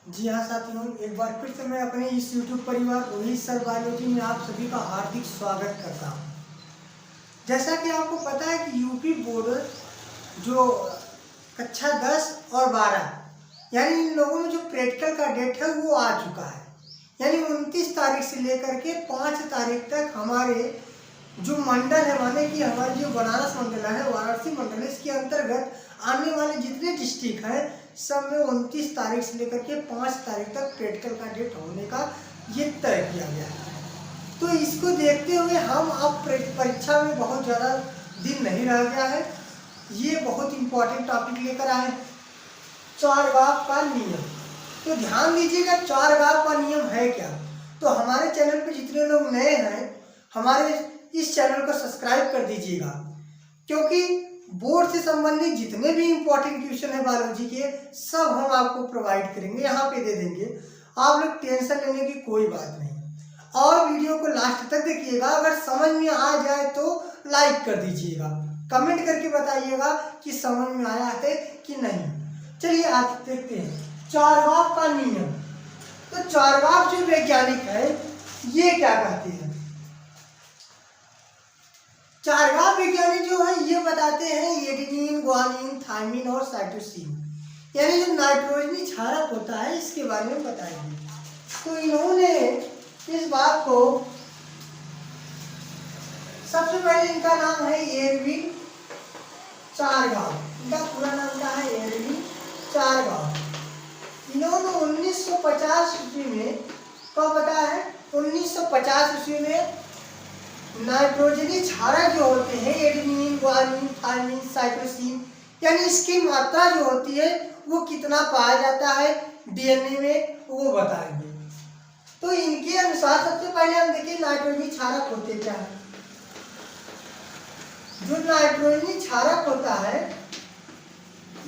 जी हाँ साथियों, एक बार फिर से मैं अपने इस YouTube परिवार रोहित सर बायोलॉजी में आप सभी का हार्दिक स्वागत करता हूँ। जैसा कि आपको पता है कि यूपी बोर्ड जो कक्षा 10 और 12 यानी इन लोगों में जो प्रैक्टिकल का डेट है वो आ चुका है। यानी 29 तारीख से लेकर के 5 तारीख तक हमारे जो मंडल है, माने कि हमारी जो बनारस मंडल है, वाराणसी मंडल है, इसके अंतर्गत आने वाले जितने डिस्ट्रिक्ट हैं सब में 29 तारीख से लेकर के 5 तारीख तक प्रैक्टिकल का डेट होने का ये तय किया गया है। तो इसको देखते हुए हम अब परीक्षा में बहुत ज़्यादा दिन नहीं रह गया है। ये बहुत इम्पोर्टेंट टॉपिक लेकर आए हैं, चौरगाव का नियम। तो ध्यान दीजिएगा, चौरगाव का नियम है क्या। तो हमारे चैनल पे जितने लोग नए हैं हमारे इस चैनल को सब्सक्राइब कर दीजिएगा, क्योंकि बोर्ड से संबंधित जितने भी इम्पोर्टेंट क्वेश्चन है बायोलॉजी के सब हम आपको प्रोवाइड करेंगे, यहाँ पे दे देंगे। आप लोग टेंशन लेने की कोई बात नहीं। और वीडियो को लास्ट तक देखिएगा। अगर समझ में आ जाए तो लाइक कर दीजिएगा, कमेंट करके बताइएगा कि समझ में आया है कि नहीं। चलिए आज देखते हैं चौरगाव का नियम। तो चौरगाव जो वैज्ञानिक है ये क्या कहते हैं। चौरगाव वैज्ञानिक जो है ये बताते हैं एडेनिन, ग्वानिन, थायमिन और साइटोसिन, यानी जो नाइट्रोजनी क्षारक होता है इसके बारे में बताएंगे। तो इन्होंने इस बात को, सबसे पहले इनका नाम है एरविन चौरगाव। इनका पूरा नाम क्या है? एरविन चौरगाव। इन्होंने 1950 ईस्वी में, कब पता है? 1950 ईस्वी में नाइट्रोजनी क्षारक जो होते हैं एडेनिन, ग्वानिन, थायमिन, साइटोसिन, यानी इसकी मात्रा जो होती है वो कितना पाया जाता है डीएनए में, वो बताएंगे। तो इनके अनुसार सबसे पहले हम देखिए नाइट्रोजनी क्षारक होते क्या है। जो नाइट्रोजनी क्षारक होता है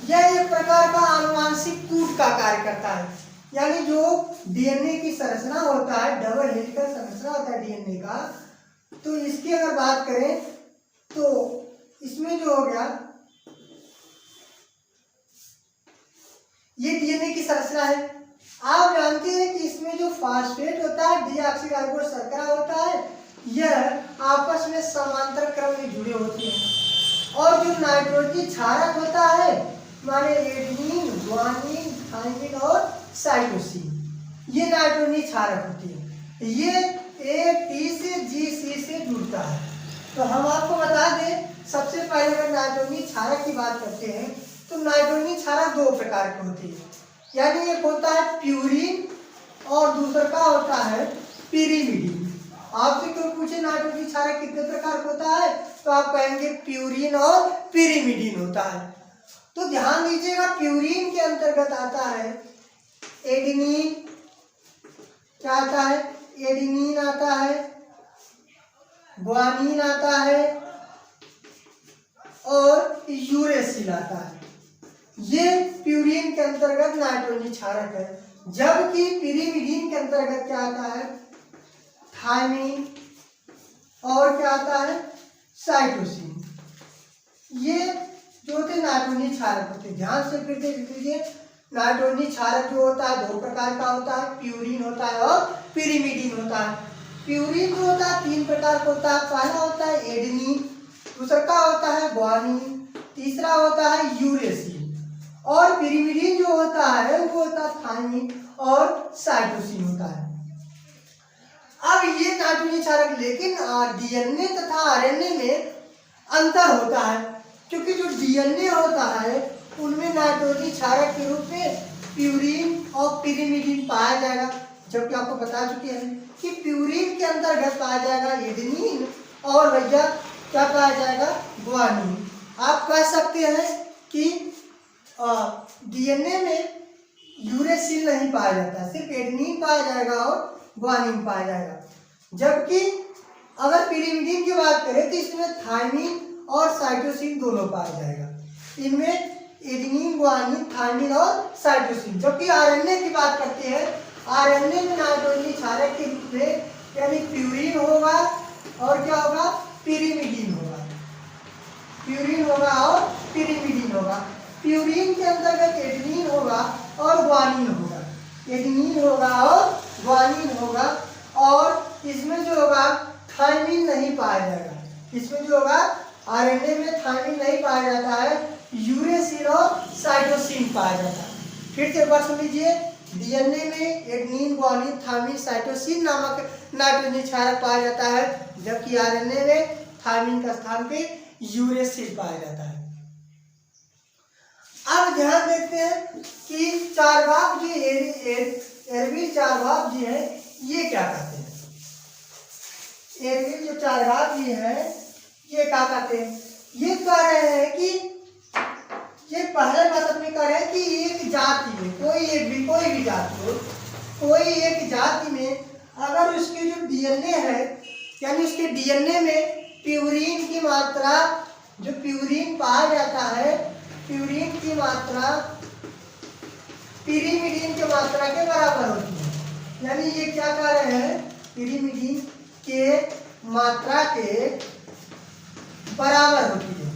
यह एक प्रकार का आनुवांशिक कूट का कार्य करता है। यानी जो डीएनए की संरचना होता है, डबल हेलिकल संरचना होता है डीएनए का, तो इसकी अगर बात करें तो इसमें जो हो गया ये डीएनए की संरचना है। आप जानते हैं कि इसमें जो फास्फेट होता है, डीऑक्सीराइबोस शर्करा होता है, यह आपस में समांतर क्रम में जुड़े होते हैं। और जो नाइट्रोजनी क्षारक होता है, माने एडेनिन, ग्वानिन, थायमिन और साइटोसिन, ये नाइट्रोजनी क्षारक होती है। ये ए टी से जी सी से जुड़ता है। तो हम आपको बता दें, सबसे पहले अगर नाइट्रोजनी क्षारक की बात करते हैं तो नाइट्रोजनी क्षारक दो प्रकार के होते हैं। यानी एक होता है प्यूरिन और दूसरा का होता है पिरिमिडिन। आपसे क्यों पूछे नाइट्रोजनी क्षारक कितने प्रकार का होता है, तो आप कहेंगे प्यूरिन और पिरिमिडिन होता है। तो ध्यान दीजिएगा, प्यूरिन के अंतर्गत आता है एडेनिन, क्या आता है? एडेनिन आता है, ग्वानिन आता है और यूरेसिल आता है। ये प्यूरिन के अंतर्गत नाइट्रोजनी क्षारक है। जबकि पिरिमिडिन के अंतर्गत क्या आता है? थायमिन और क्या आता है? साइटोसिन। ये जो होते नाइट्रोजनी क्षारक होते हैं। ध्यान से फिर देख लीजिए, नाइट्रोजनी क्षारक जो होता है दो प्रकार का होता है, प्यूरिन होता है और पिरिमिडिन होता है। प्यूरिन जो होता है तीन प्रकार का होता है। पहला होता है एडेनिन, दूसरा का होता है ग्वानिन, तीसरा होता है यूरेसिल, और पिरिमिडिन जो होता है वो होता है थायमिन और साइटोसिन होता है। अब ये नाइट्रोजनी क्षारक, लेकिन डीएनए तथा आरएनए में अंतर होता है, क्योंकि जो डीएनए होता है उनमें नाइट्रोजनी क्षारक के रूप में प्यूरिन और पिरिमिडिन पाया जाएगा। जबकि आपको बता चुके हैं कि प्यूरिन के अंतर्गत पाया जाएगा एडेनिन और भैया क्या पाया जाएगा? ग्वानिन। आप कह सकते हैं कि डीएनए में यूरेसिल नहीं पाया जाता, सिर्फ एडेनिन पाया जाएगा और ग्वानिन पाया जाएगा। जबकि अगर पिरिमिडिन की बात करें तो इसमें थायमिन और साइटोसिन दोनों पाया जाएगा। इनमें एडेनिन, ग्वानिन, थायमिन और साइटोसिन। जबकि आरएनए की बात करते हैं, आरएनए में नाइट्रोजनी क्षारक के रूप में यानी प्यूरिन होगा और क्या होगा? पिरिमिडिन होगा। प्यूरिन होगा और पिरिमिडिन होगा। प्यूरिन के अंतर्गत एडेनिन होगा और ग्वानिन होगा। एडेनिन होगा और ग्वानिन होगा, और इसमें जो होगा थायमिन नहीं पाया जाएगा। इसमें जो होगा आरएनए में थायमिन नहीं पाया जाता है, यूरेसिल और साइटोसिन पाया जाता है। फिर से एक बार सुन लीजिए, डीएनए में एडेनिन, ग्वानिन, थायमिन, साइटोसिन नामक नाइट्रोजन क्षारक पाया जाता है, जबकि आरएनए में थायमिन का स्थान पे यूरेसिल पाया जाता है। अब ध्यान देखते हैं कि चार्वाक जो एरविल चार्वाक जी है ये क्या कहते हैं। एरविल जो चार्वाक जी है ये क्या कहते हैं, ये कह रहे हैं कि ये पहले बात अपने कह रहे हैं कि एक जाति में कोई भी जाति हो, कोई एक जाति में अगर उसके जो डीएनए है, यानी उसके डीएनए में प्यूरिन की मात्रा, जो प्यूरिन पाया जाता है, प्यूरिन की मात्रा पिरीमिडीन की मात्रा के बराबर होती है। यानी ये क्या कह रहे हैं, पिरीमिडीन के मात्रा के बराबर होती है।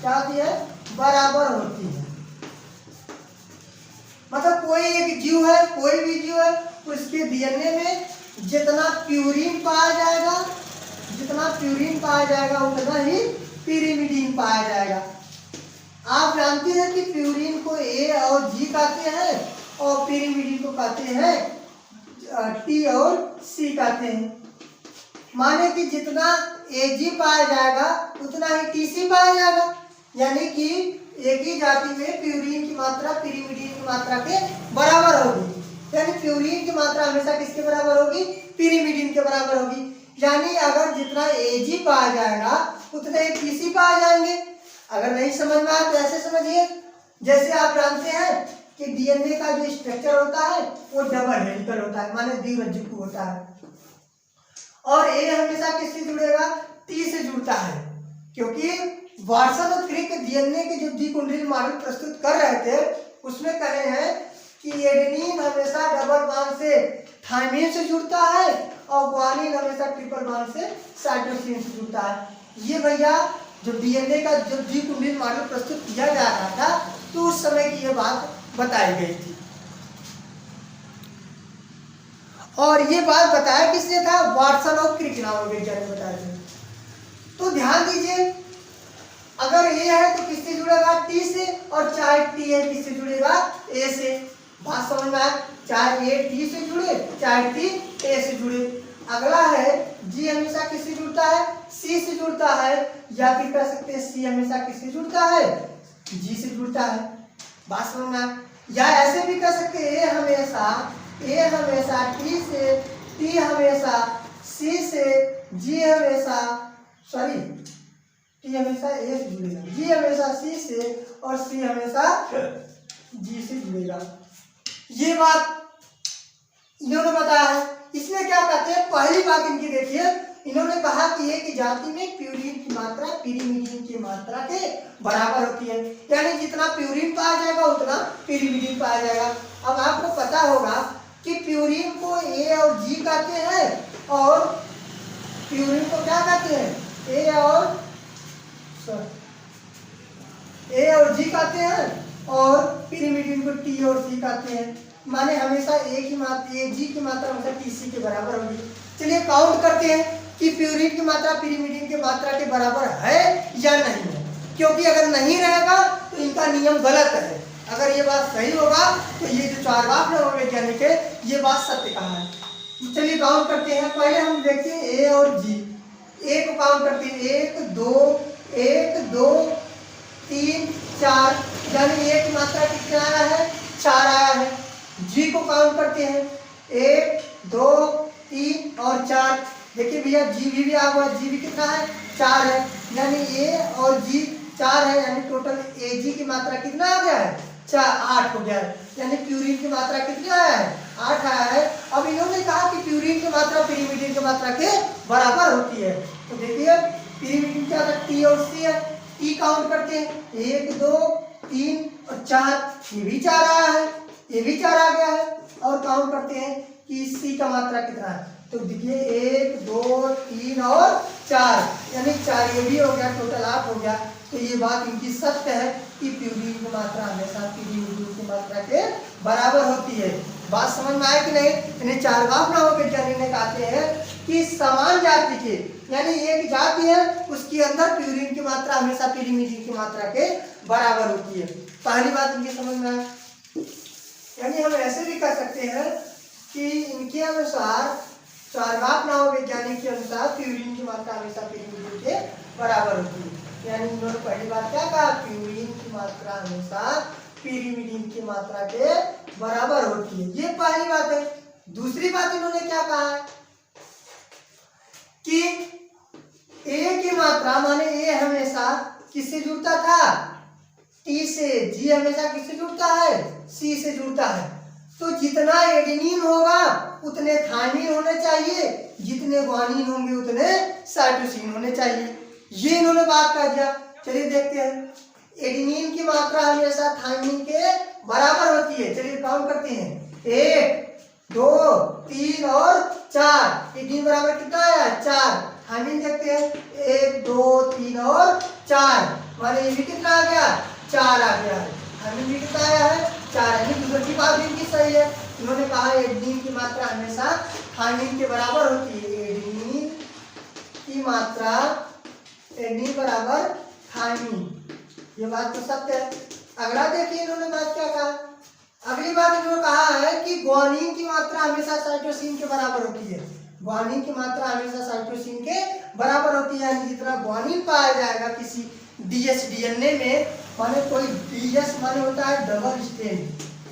क्या होती है, बराबर होती है। मतलब कोई एक जीव है, कोई भी जीव है, उसके डीएनए में जितना प्यूरिन पाया जाएगा, जितना प्यूरिन पाया जाएगा उतना ही पिरीमिडीन पाया जाएगा। आप जानते हैं कि प्यूरिन को ए और जी कहते हैं और पिरीमिडीन को कहते हैं टी और सी कहते हैं। माने कि जितना एजी पाया जाएगा उतना ही टीसी पाया जाएगा। यानी कि एक ही जाति में प्यूरिन की मात्रा पिरीमिडीन की मात्रा के बराबर होगी। यानी प्यूरिन की मात्रा हमेशा किसके बराबर होगी, पिरीमिडीन के बराबर होगी। यानी अगर जितना एजी पाया जाएगा उतना ही टीसी पाए जाएंगे। अगर नहीं समझ में आए तो ऐसे समझिए, जैसे आप जानते हैं कि डीएनए का जो स्ट्रक्चर होता है वो डबल हेलिकल होता है, माने द्विरज्जुक होता है, और ए हमेशा किससे जुड़ेगा, टी से जुड़ता है। क्योंकि वाटसन और क्रिक डीएनए के जो द्विकुंडलीय मॉडल प्रस्तुत कर रहे थे उसमें कहे हैं कि एडेनिन हमेशा डबल बॉन्ड से थायमिन से जुड़ता है और ग्वानिन हमेशा ट्रिपल बॉन्ड से साइटोसिन से जुड़ता है। ये भैया जो डीएनए का जो द्विकुंडलीय मॉडल प्रस्तुत किया जा रहा था तो उस समय की ये बात बताई गई थी। और ये बात बताया किसने था, वाटसन और क्रिक नामक वैज्ञानिक बताए थे। तो ध्यान दीजिए, अगर ए है तो किससे जुड़ेगा, टी से, और चाहे टी है किससे जुड़ेगा, ए से। बात समझ में आए, चाहे ए टी से जुड़े चाहे टी ए से जुड़े। अगला है जी हमेशा किससे जुड़ता है, सी से जुड़ता है, या फिर कह सकते हैं सी हमेशा किससे जुड़ता है, जी से जुड़ता है। बात समझ में आए, या ऐसे भी कह सकते हैं ए हमेशा टी से, टी हमेशा सी से, जी हमेशा टी हमेशा ए से जुड़ेगा, जी हमेशा सी से और सी हमेशा जी से जुड़ेगा। ये बात इन्होंने बताया है। इसमें क्या कहते हैं, पहली बात इनकी देखिए, इन्होंने कहा कि एक जाति में प्यूरिन की मात्रा पिरीमिडीन की मात्रा के बराबर होती है। यानी जितना प्यूरिन पाया जाएगा उतना पिरीमिडीन पाया जाएगा। अब आपको पता होगा कि प्यूरिन को ए और जी कहते हैं और प्यूरिन को क्या कहते हैं, ए और जी कहते हैं, और पिरीमिडीन को टी और सी कहते हैं। माने हमेशा एक ही मात्रा, ए जी की मात्रा हमेशा टी सी के बराबर होगी। चलिए काउंट करते हैं कि प्यूरिन की मात्रा पिरीमिडीन की मात्रा के बराबर है या नहीं है, क्योंकि अगर नहीं रहेगा तो इनका नियम गलत है। अगर ये बात सही होगा तो ये जो चार्वाक वैज्ञानिक है ये बात सत्य कहा है। चलिए काउंट करते हैं। पहले हम देखते हैं ए और जी। ए को काउंट करते हैं, 1 2 3 4, यानी ए की मात्रा कितना आया है, 4 आया है। जी को काउंट करते हैं, 1 2 3 और 4। देखिए भैया जी भी आ हुआ, जी भी कितना है, 4 है। यानी ए और जी 4 है, यानी टोटल ए जी की मात्रा कितना आ गया है, 8 हो गया है। यानी प्यूरिन की मात्रा कितना आया है, 8 आया है। अब इन्होंने कहा कि प्यूरिन की मात्रा पिरीमिडीन की मात्रा के बराबर होती है। तो देखिए पिरीमिडीन क्या था, टी और सी है। टी काउंट करते हैं, 1 2 3 और 4, ये भी 4 आया है, ये भी 4 आ गया है। और काउंट करते हैं कि सी का मात्रा कितना है, तो देखिए 1 2 3 और 4, यानी 4 ये भी हो गया, टोटल 8 हो गया। तो ये बात इनकी सत्य है कि प्यूरिन की मात्रा हमेशा पिरीमिडीन की मात्रा के बराबर होती है। बात समझ में आया कि नहीं? यानी चारवाक नामक वैज्ञानिक ने कहते हैं कि समान जाति के, यानी एक जाति है उसके अंदर प्यूरिन की मात्रा हमेशा पिरीमिडीन की मात्रा के बराबर होती है। पहली बात इनकी समझ में आया। यानी हम ऐसे भी कह सकते हैं कि इनके अनुसार, चारवाक नामक वैज्ञानिक के अनुसार प्यूरिन की मात्रा हमेशा पिरीमिडीन के बराबर होती है। यानी इन्होंने पहली बात क्या कहा? प्यूरिन की मात्रा हमेशा पिरीमिडीन की मात्रा के बराबर होती है। ये पहली बात है। दूसरी बात इन्होंने क्या कहा है कि ए की मात्रा, माने ए हमेशा किससे जुड़ता था? टी से। जी हमेशा किससे जुड़ता है? सी से जुड़ता है। तो जितना एडेनिन होगा उतने थायमिन होने चाहिए, जितने ग्वानिन होंगे उतने साइटोसिन होने चाहिए। ये इन्होंने बात कह दिया। चलिए देखते हैं। एडेनिन की मात्रा हमेशा थायमिन के बराबर होती है। चलिए काउंट करते हैं। 1 2 3 और 4। एडेनिन बराबर कितना आया? 4। थायमिन देखते हैं। 1 2 3 और 4, माने ये भी कितना आ गया? 4 आ गया। थायमिन भी कितना आया है? 4। यानी दूसरी बात इनकी सही है। उन्होंने कहा एडेनिन की मात्रा हमेशा थायमिन के बराबर होती है। एडेनिन की मात्रा, एडेनिन बराबर थायमिन, ये बात तो सत्य है। अगला देखिए इन्होंने बात क्या कहा। अगली बात इन्होंने कहा है कि ग्वानिन की मात्रा हमेशा साइटोसिन के बराबर होती है। ग्वानिन की मात्रा हमेशा साइटोसिन के बराबर होती है। यानी जितना ग्वानिन पाया जाएगा किसी डीएस डीएनए में, माने कोई डीएस माने होता है डबल स्ट्रैंड।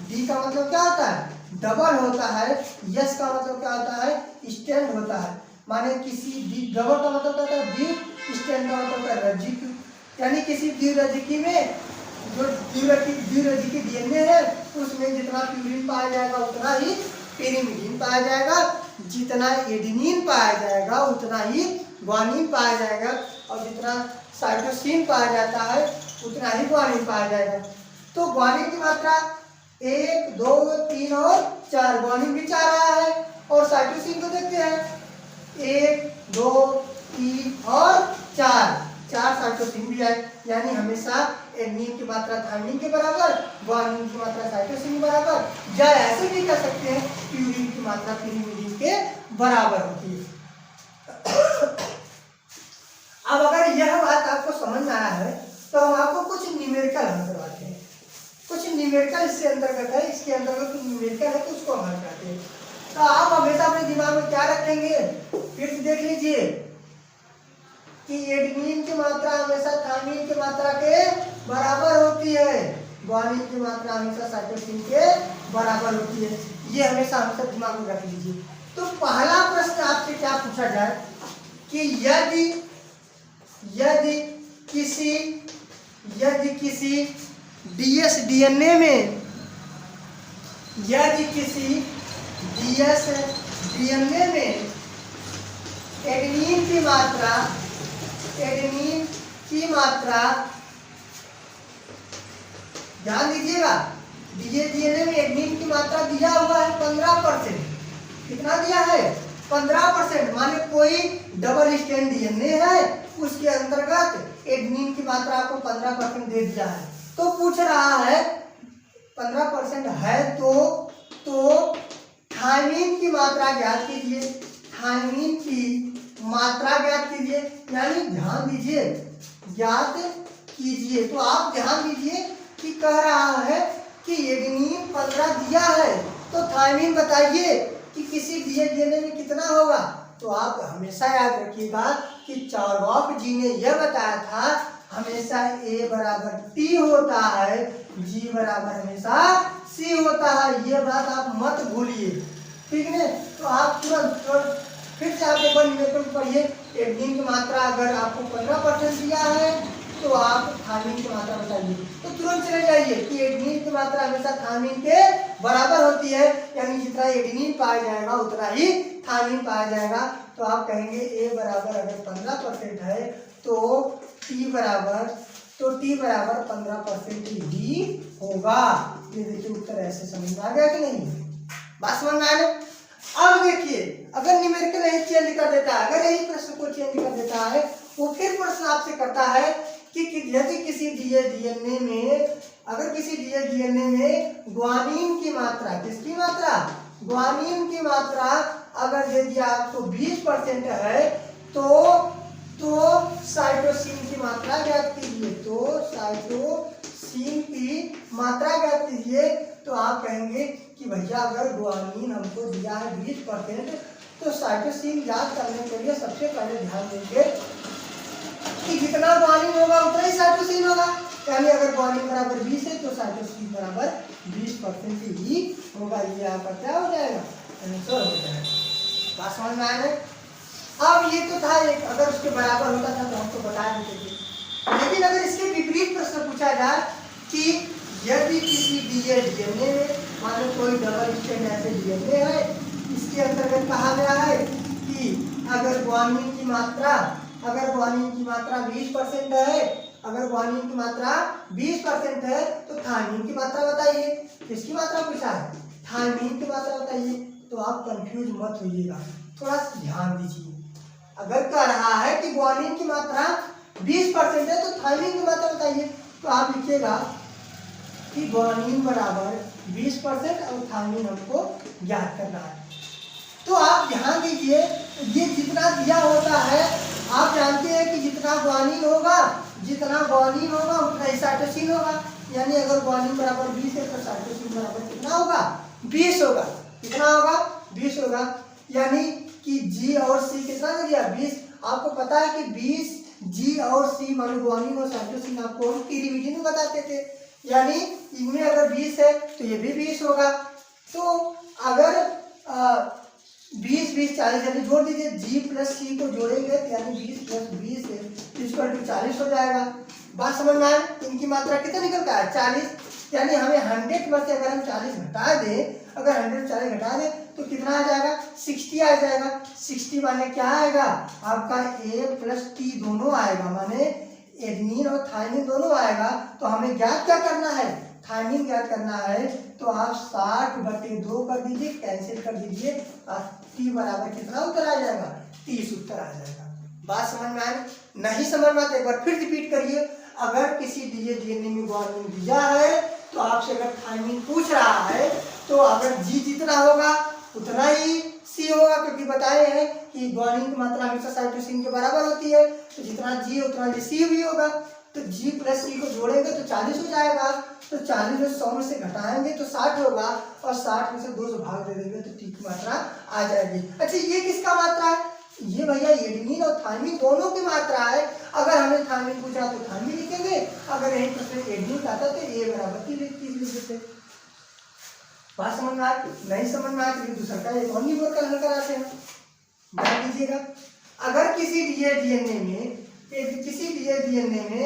डी का मतलब क्या होता है? डबल होता है। एस का मतलब क्या होता है? स्ट्रैंड होता है। माने किसी डबल का मतलब क्या होता है? द्वि स्ट्रैंड का मतलब होता है रज्जिक। यानी किसी द्विरज्जिकी में, जो द्विरज्जिकी डीएनए है उसमें जितना प्यूरिन पाया जाएगा उतना ही पिरीमिडीन पाया जाएगा, जितना एडेनिन पाया जाएगा उतना ही ग्वानिन पाया जाएगा, और जितना साइटोसिन पाया जाता है उतना ही ग्वानिन पाया जाएगा। तो ग्वानिन की मात्रा 1 2 3 और 4, ग्वानिन भी 4 आया है। और साइटोसिन को देखते हैं 1 2 3 और 4 साइटोसिन भी है। यानी हमेशा एडेनिन की मात्रा थायमिन के बराबर, ग्वानिन की मात्रा साइटोसिन के बराबर, या ऐसे भी कह सकते हैं प्यूरिन की मात्रा पिरीमिडीन के बराबर होती है। अब अगर यह बात आपको समझ में आया है तो हम आपको कुछ न्यूमेरिकल हल करवाते हैं। कुछ न्यूमेरिकल इससे अंतर्गत है, इसके अंतर्गत कुछ न्यूमेरिकल है तो उसको हल करते हैं। तो आप हमेशा अपने दिमाग में क्या रखेंगे? फिर से देख लीजिए कि एडेनिन की मात्रा हमेशा थायमिन की मात्रा के बराबर होती है, ग्वानिन की मात्रा हमेशा साइटोसिन के बराबर होती है। ये हमेशा दिमाग में रख लीजिए। तो पहला प्रश्न आपसे क्या पूछा जाए कि यदि किसी डीएस डीएनए में, यदि किसी डीएस डीएनए में एडेनिन की मात्रा, ध्यान दीजिएगा, डीएनए में एडेनिन की मात्रा दिया हुआ है 15%। कितना दिया है? 15%। माने कोई डबल स्ट्रैंड डीएनए है उसके अंतर्गत एडेनिन की मात्रा आपको 15% दे दिया है। तो पूछ रहा है 15% है तो थायमिन की मात्रा ज्ञात कीजिए। थायमिन की मात्रा ज्ञात कीजिए, यानी ध्यान दीजिए, ज्ञात कीजिए। तो आप ध्यान दीजिए कि कह रहा है कि एडेनिन 15 दिया है तो थायमिन बताइए कि किसी डीएनए में कितना होगा। तो आप हमेशा याद रखिएगा कि चारवाक जी ने यह बताया था हमेशा A बराबर T होता है, G बराबर हमेशा C होता है। ये बात आप मत भूलिए, ठीक है। तो आप तुरंत फिर से आप एक बार न्यूमेरिकल पढ़िए। एडेनिन की मात्रा अगर आपको 15% दिया है तो आप थायमिन की मात्रा बताइए। तो तुरंत चले जाइए कि एडेनिन की मात्रा हमेशा थायमिन के बराबर होती है, यानी जितना एडेनिन पाया जाएगा उतना ही थायमिन पाया जाएगा। तो आप कहेंगे A बराबर अगर 15% है तो T बराबर 15% ही होगा। ये देखिए उत्तर ऐसे समझ में आ गया कि नहीं? बात समझ में आया? अब देखिए अगर न्यूमेरिकल यही चेंज कर देता है, अगर यही प्रश्न को चेंज कर देता है, वो फिर प्रश्न आपसे करता है कि यदि किसी डीएनए में अगर किसी दिए डीएनए में ग्वानिन की मात्रा, किसकी मात्रा, ग्वानिन की मात्रा अगर यदि आपको 20% है तो साइटोसिन की मात्रा ज्ञात कीजिए, तो साइटोसिन की मात्रा ज्ञात कीजिए। तो आप कहेंगे कि भैया अगर ग्वानिन हमको दिया है 20%, तो साइटोसिन ज्ञात करने के लिए सबसे पहले ध्यान देंगे कि जितना ग्वानिन होगा उतना ही साइटोसिन होगा। यानी अगर ग्वानिन बराबर 20 है तो साइटोसिन बराबर 20% ही होगा। ये आपका क्या हो जाएगा, आंसर हो जाएगा। बात समझ में आया? अब ये तो था एक, अगर उसके बराबर होता था तो हमको बता देते थे। लेकिन अगर इसके विपरीत प्रश्न पूछा जाए कि यदि किसी दिए डीएनए में, मान लो कोई डबल स्ट्रैंड ऐसे डीएनए है, इसके अंतर्गत कहा गया है कि अगर ग्वानिन की मात्रा 20% है, अगर ग्वानिन की मात्रा 20% है तो थायमिन की मात्रा बताइए। किसकी मात्रा पूछा है, थायमिन की मात्रा बताइए। तो आप कंफ्यूज मत होइएगा, थोड़ा सा ध्यान दीजिए। अगर कह रहा है कि ग्वानिन की मात्रा 20% है तो थायमिन की मात्रा बताइए, तो आप लिखिएगा कि ग्वानिन बराबर 20% और थायमिन हमको ज्ञात करना है। तो आप ध्यान दीजिए, ये जितना दिया होता है आप जानते हैं कि जितना ग्वानिन होगा उतना ही साइटोसिन होगा। यानी अगर ग्वानिन बराबर 20 है तो साइटोसिन बराबर कितना होगा, 20 होगा। कितना होगा, 20 होगा। यानी कि जी और सी कितना दे दिया, 20। आपको पता है कि 20 जी और सी मान ग्वानिन और साइटोसिन आपको हम पीरिमिडिन में बताते थे। यानी इनमें अगर 20 है तो ये भी 20 होगा। तो अगर 20 20 40 यानी जोड़ दीजिए, जी प्लस सी को जोड़ेंगे तो यानी 20 प्लस 20 = 40 हो जाएगा। बात समझ में आए? इनकी मात्रा कितना निकलता है, 40। यानी हमें 100 में से अगर हम 40 घटा दें, अगर 100 40 घटा दें तो कितना आ जाएगा, 60 आ जाएगा। 60 माने क्या आएगा आपका, A प्लस T दोनों आएगा, माने एडेनिन और थायमिन दोनों आएगा। तो हमें ज्ञात क्या करना है, थायमिन ज्ञात करना है। तो आप 60/2 कर दीजिए, कैंसिल कर दीजिए, T बराबर कितना उत्तर आ जाएगा, 30 उत्तर आ जाएगा। बात समझ में आए? नहीं समझ में आते एक बार फिर रिपीट करिए। अगर किसी दिए डीएनए में ग्वानिन दिया है तो आपसे अगर थायमिन पूछ रहा है तो अगर जी जितना होगा उतना ही सी होगा, क्योंकि बताए हैं कि ग्वानिन की मात्रा हमेशा साइटोसिन के बराबर होती है। तो जितना जी उतना ही सी भी होगा। तो जी प्लस सी को जोड़ेंगे तो 40 हो जाएगा। तो 40 में 100 में से घटाएंगे तो 60 होगा, और 60 में से 2 से भाग दे देंगे तो टी की मात्रा आ जाएगी। अच्छा, ये किसका मात्रा है, ये भैया एडेनिन और थायमिन दोनों की मात्रा है। अगर हमें थायमिन पूछा तो थायमिन लिखेंगे, अगर यही प्रश्न एडेनिन का था तो ए बराबर 30 लिख देते। बात समझ में आए? नहीं समझ में आए तो दूसरा का एक और न्यूमेरिकल हल कराते हैं। ध्यान दीजिएगा, अगर किसी दिए डीएनए में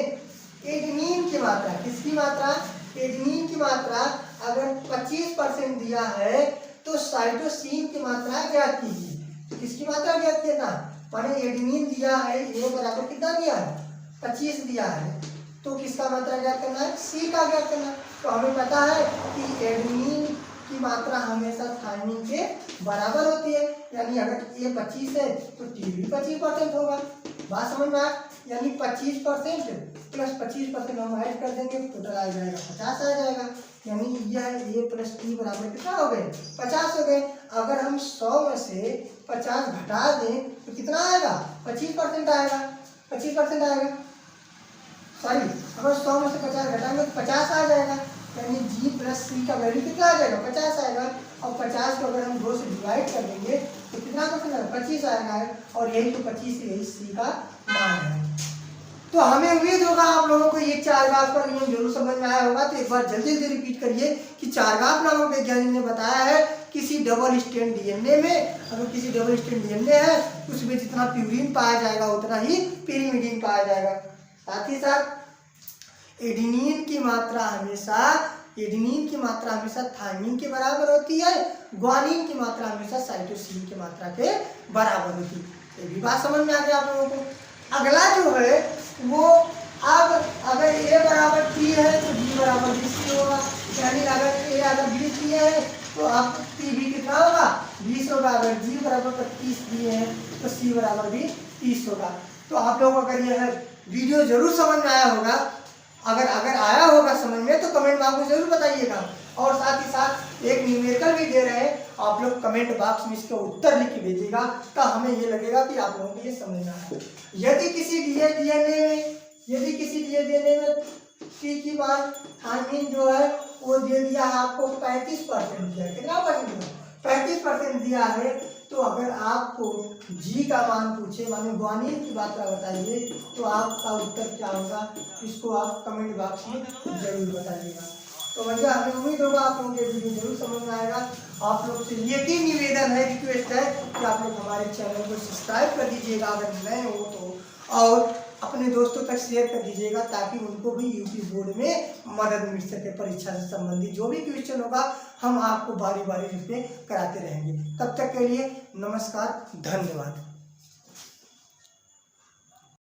एडेनिन की मात्रा, किसकी मात्रा, एडेनिन की मात्रा अगर 25% दिया है तो साइटोसिन की मात्रा ज्ञात कीजिए। तो किसकी मात्रा ज्ञात करना, माने एडेनिन दिया है, ए बराबर कितना दिया है, 25 दिया है, तो किसका मात्रा ज्ञात करना है, सी का ज्ञात करना है। तो हमें पता है कि एडेनिन की मात्रा हमेशा थायमिन के बराबर होती है। यानी अगर ए 25 है तो टी भी 25% होगा। बात समझ में आया? यानी 25% प्लस 25% हम ऐड कर देंगे, टोटल आ जाएगा 50 आ जाएगा। यानी यह ए प्लस टी बराबर कितना हो गए, 50 हो गए। अगर हम 100 में से 50 घटा दें तो कितना आएगा, 25% आएगा। 25% आएगा, सॉरी, अगर 100 में से 50 घटाएंगे तो 50 आ जाएगा। यानी जी प्लस सी का वैल्यू कितना आ जाएगा, 50 आएगा। और 50 को अगर हम 2 से डिवाइड कर देंगे तो कितना परसेंट आएगा, 25 आएगा। और यही तो 25 से यही सी का मान है। तो हमें उम्मीद होगा आप लोगों को ये चारघात का नियम जरूर समझ में आया होगा। तो एक बार जल्दी जल्दी रिपीट करिए कि चारघात नामक वैज्ञानिक ने बताया है किसी डबल स्ट्रैंड डीएनए में, अगर किसी डबल स्ट्रैंड डीएनए है उसमें जितना प्यूरिन पाया जाएगा उतना ही pyrimidine पाया जाएगा। साथ ही साथ एडेनिन की मात्रा हमेशा थायमिन के बराबर होती है, ग्वानिन की मात्रा हमेशा साइटोसिन की मात्रा के बराबर होती है। ये भी बात समझ में आ गई आप लोगों को। अगला जो है वो, अब अगर ए बराबर 3 है तो बी बराबर 20 होगा। यानी अगर ए अगर 20 दिए है तो आप टी भी कितना होगा, 20 होगा। अगर जी बराबर 25 दिए हैं तो सी बराबर भी 30 होगा। तो आप लोगों को अगर यह वीडियो जरूर समझ में आया होगा अगर अगर आया होगा समझ में तो कमेंट बॉक्स में जरूर बताइएगा। और साथ ही साथ एक न्यूमेरिकल भी दे रहे हैं, आप लोग कमेंट बॉक्स में इसका उत्तर लिख के भेजिएगा, तो हमें ये लगेगा कि आप लोगों को ये समझ में आया। यदि किसी डीएनए में टी की मान थायमिन जो है वो दे दिया है आपको 35% दिया है। कितना परसेंट दिया? 35% दिया है। तो अगर आपको जी का मान पूछे, माने ग्वानिन की मात्रा बताइए, तो आपका उत्तर क्या होगा, इसको आप कमेंट बॉक्स में जरूर बताइएगा। तो भैया हमें उम्मीद होगा आप लोगों के वीडियो जरूर समझ में आएगा। आप लोग से यकीन निवेदन है, रिक्वेस्ट है कि आप लोग हमारे चैनल को सब्सक्राइब कर दीजिएगा अगर नए हो तो, और अपने दोस्तों तक शेयर कर दीजिएगा ताकि उनको भी यूपी बोर्ड में मदद मिल सके। परीक्षा से संबंधित जो भी क्वेश्चन होगा हम आपको बारी बारी रिप्लाई कराते रहेंगे। तब तक के लिए नमस्कार, धन्यवाद।